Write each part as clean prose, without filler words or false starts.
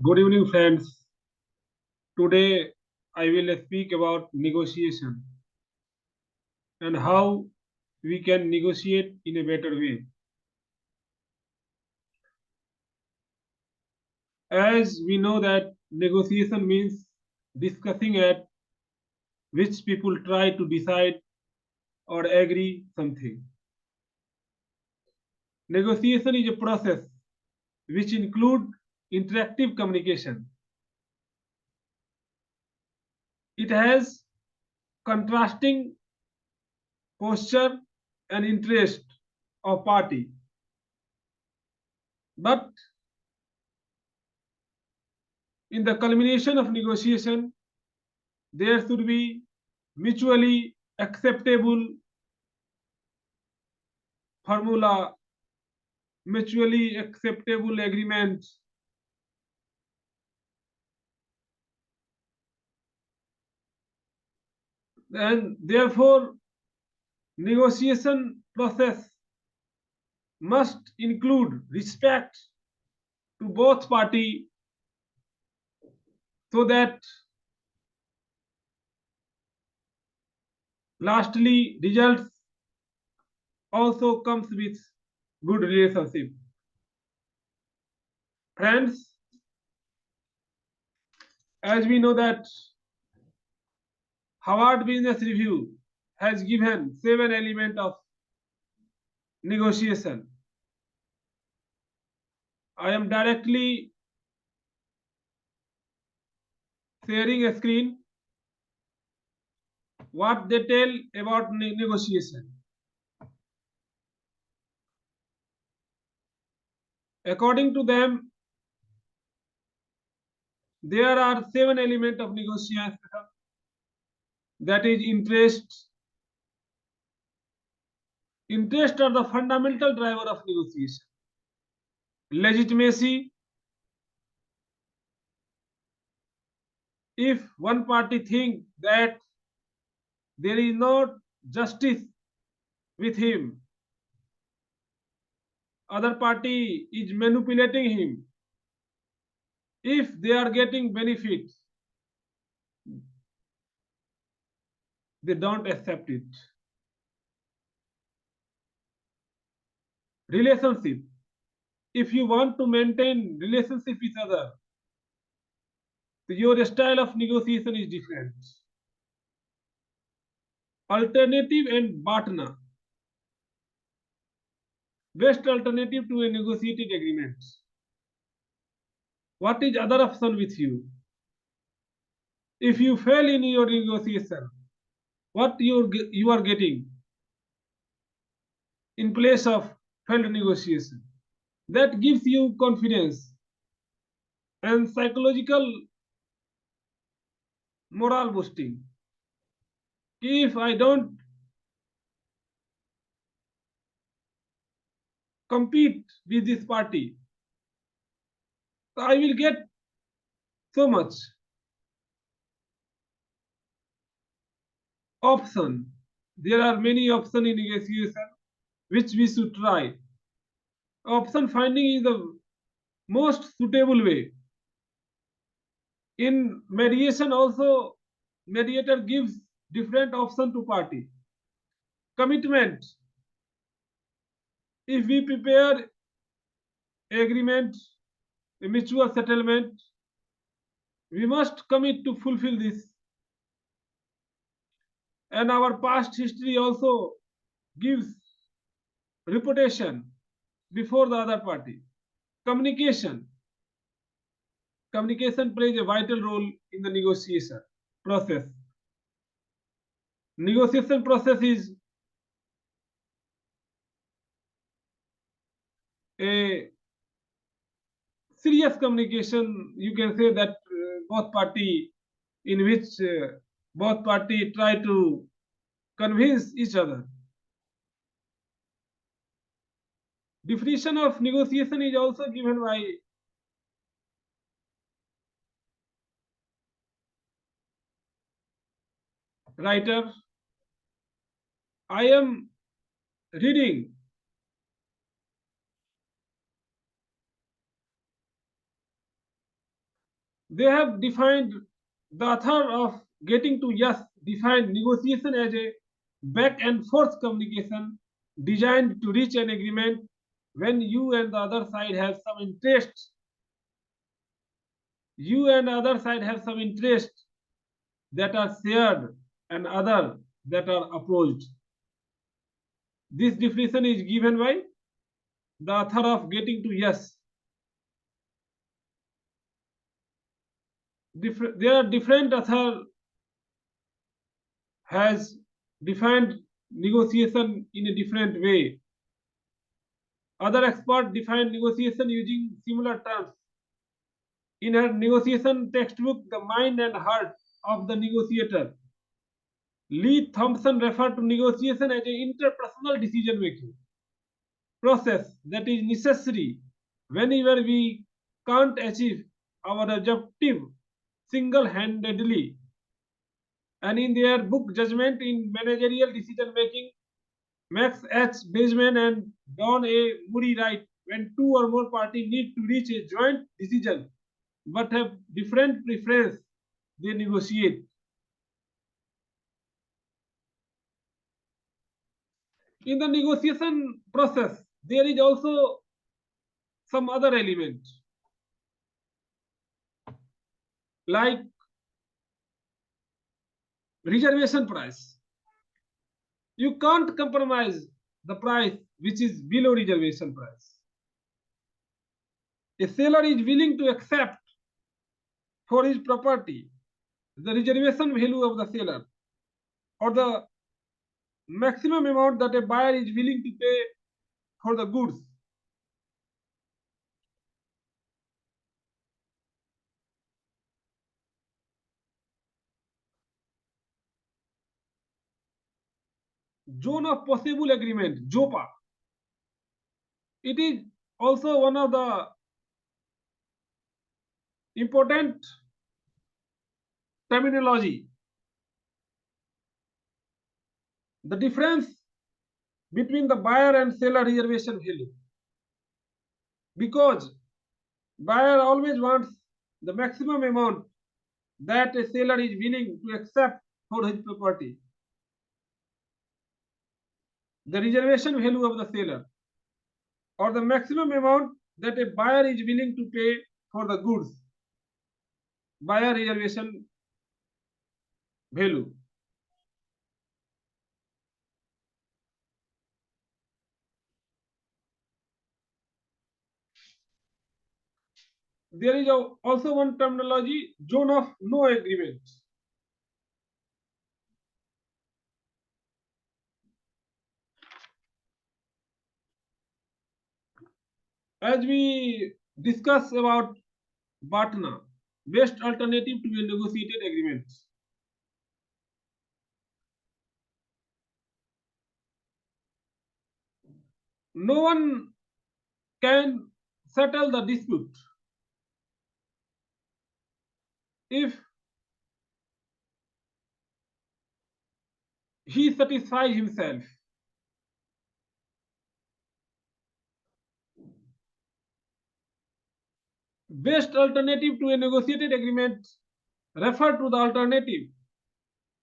Good evening, friends. Today I will speak about negotiation and how we can negotiate in a better way. As we know that negotiation means discussing at which people try to decide or agree something. Negotiation is a process which include interactive communication. It has contrasting posture and interest of party. But in the culmination of negotiation, there should be mutually acceptable formula, mutually acceptable agreement, and therefore negotiation process must include respect to both party so that lastly results also comes with good relationship. Friends, as we know that Harvard Business Review has given 7 elements of negotiation. I am directly sharing a screen what they tell about negotiation. According to them, there are 7 elements of negotiation, that is interest. Interest are the fundamental driver of negotiation. Legitimacy. If one party thinks that there is no justice with him, other party is manipulating him, if they are getting benefits, they don't accept it. Relationship. If you want to maintain relationship with other, your style of negotiation is different. Alternative and Batna. Best alternative to a negotiated agreement. What is other option with you? If you fail in your negotiation, what you are getting in place of failed negotiation? That gives you confidence and psychological morale boosting. If I don't compete with this party, I will get so much option. There are many options in negotiation which we should try. Option finding is the most suitable way. In mediation also, mediator gives different option to party. Commitment. If we prepare agreement, a mutual settlement, we must commit to fulfill this. And our past history also gives reputation before the other party. Communication. Communication plays a vital role in the negotiation process. Negotiation process is a serious communication. You can say that both party in which both party try to convince each other. Definition of negotiation is also given by writer. I am reading They have defined, the author of Getting to Yes defined negotiation as a back and forth communication designed to reach an agreement when you and the other side have some interest. You and the other side have some interest that are shared and other that are opposed. This definition is given by the author of Getting to Yes. There are different author has defined negotiation in a different way. Other experts define negotiation using similar terms. In her negotiation textbook, The Mind and Heart of the Negotiator, Lee Thompson referred to negotiation as an interpersonal decision making process that is necessary whenever we can't achieve our objective single handedly. And in their book Judgment in Managerial Decision Making, Max H. Baseman and Don A. Murray write, when two or more parties need to reach a joint decision but have different preference, they negotiate. In the negotiation process, there is also some other element like reservation price. You can't compromise the price which is below reservation price. A seller is willing to accept for his property the reservation value of the seller or the maximum amount that a buyer is willing to pay for the goods. Zone of possible agreement, JOPA. It is also one of the important terminology. The difference between the buyer and seller reservation value. Because buyer always wants the maximum amount that a seller is willing to accept for his property. The reservation value of the seller or the maximum amount that a buyer is willing to pay for the goods. Buyer reservation value. There is also one terminology, zone of no agreement. As we discuss about BATNA, best alternative to a negotiated agreement. No one can settle the dispute if he satisfies himself. Best alternative to a negotiated agreement refer to the alternative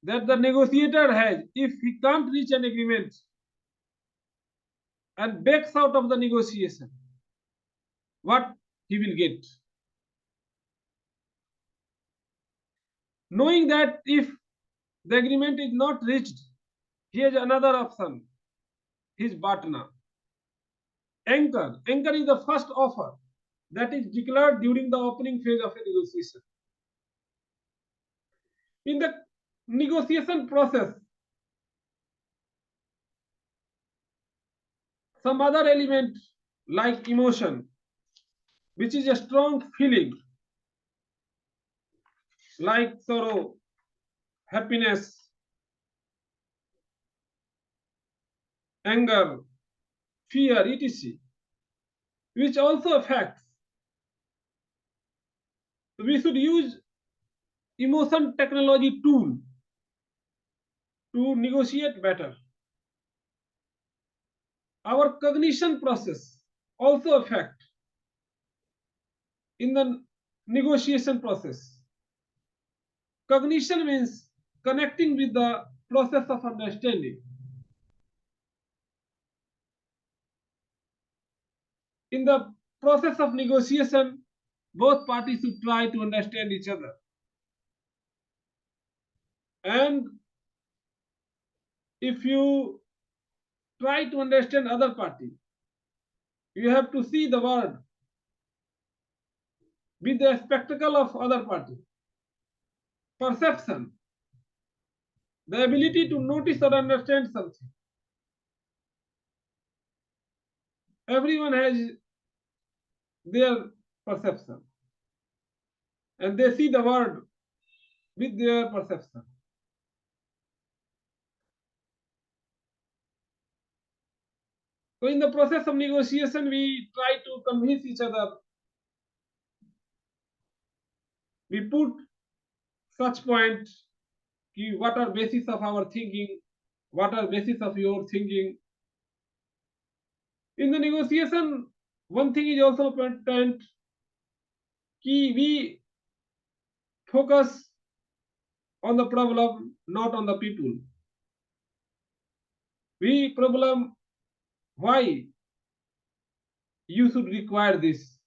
that the negotiator has if he can't reach an agreement and backs out of the negotiation. What he will get? Knowing that if the agreement is not reached, he has another option, his BATNA. Anchor. Anchor is the first offer that is declared during the opening phase of a negotiation. In the negotiation process, some other element like emotion, which is a strong feeling like sorrow, happiness, anger, fear, etc., which also affects. We should use emotion technology tool to negotiate better. Our cognition process also affect. In the negotiation process. Cognition means connecting with the process of understanding. In the process of negotiation, both parties should try to understand each other. And if you try to understand other party, you have to see the world with the spectacle of other party. Perception, the ability to notice or understand something. Everyone has their perception, and they see the world with their perception. So in the process of negotiation, we try to convince each other. We put such point, what are basis of our thinking, what are basis of your thinking. In the negotiation, one thing is also important, we focus on the problem, not on the people. We problem why you should require this,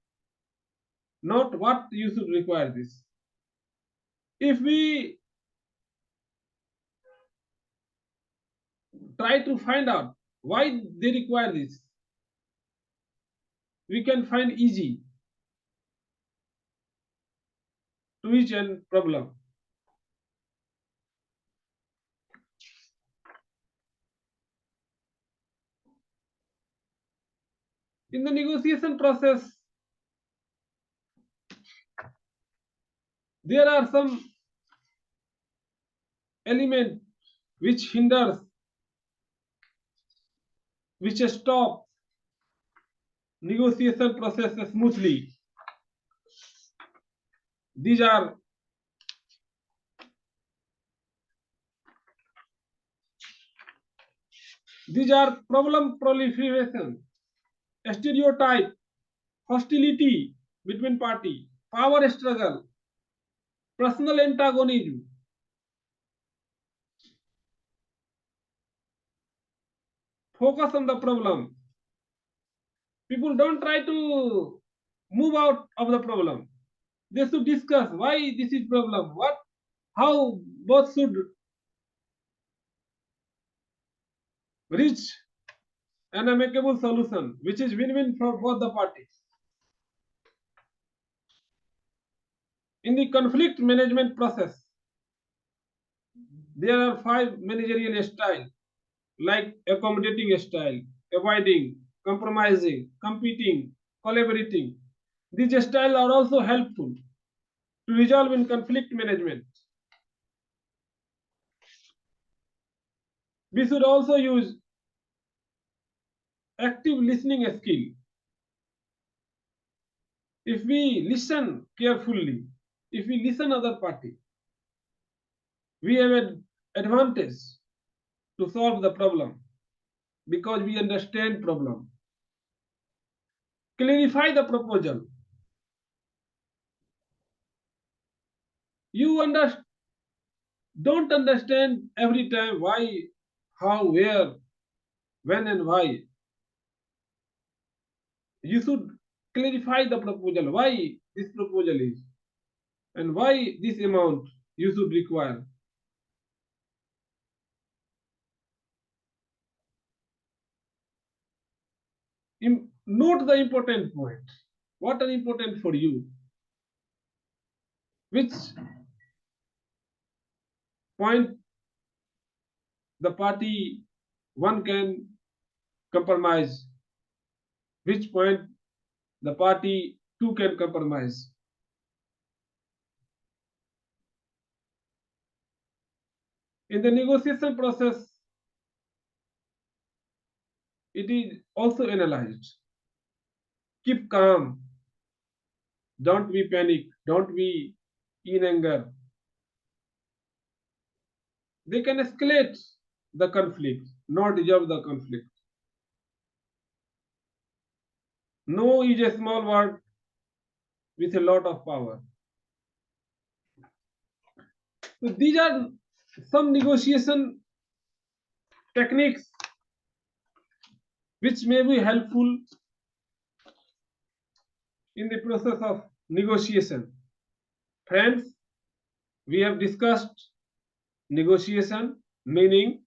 not what you should require this. If we try to find out why they require this, we can find easy to each and problem. In the negotiation process, there are some element which hinders, which stop negotiation process smoothly. These are problem proliferation, stereotype, hostility between party, power struggle, personal antagonism. Focus on the problem. People don't try to move out of the problem. They should discuss why this is problem, how both should reach an amicable solution, which is win-win for both the parties. In the conflict management process, there are 5 managerial styles, like accommodating style, avoiding, compromising, competing, collaborating. These styles are also helpful to resolve in conflict management. We should also use active listening skill. If we listen carefully, if we listen other party, we have an advantage to solve the problem because we understand problem. Clarify the proposal. You don't understand every time why, how, where, when and why. You should clarify the proposal, why this proposal is, and why this amount you should require. Note the important point. What are important for you? Which point the party one can compromise? Which point the party two can compromise? In the negotiation process, it is also analyzed. Keep calm. Don't be panic. Don't be in anger. They can escalate the conflict, not resolve the conflict. No is a small word. with a lot of power. So these are some negotiation techniques which may be helpful in the process of negotiation. Friends, we have discussed negotiation, meaning,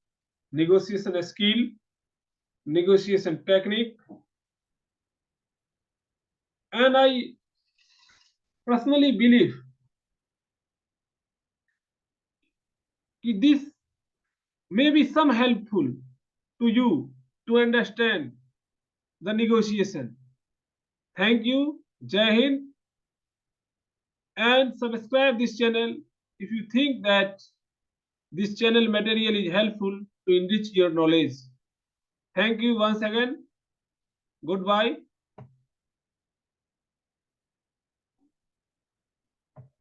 negotiation skill, negotiation technique, and I personally believe this may be some helpful to you to understand the negotiation. Thank you, Jai Hind, and subscribe this channel if you think that this channel material is helpful to enrich your knowledge. Thank you once again. Goodbye.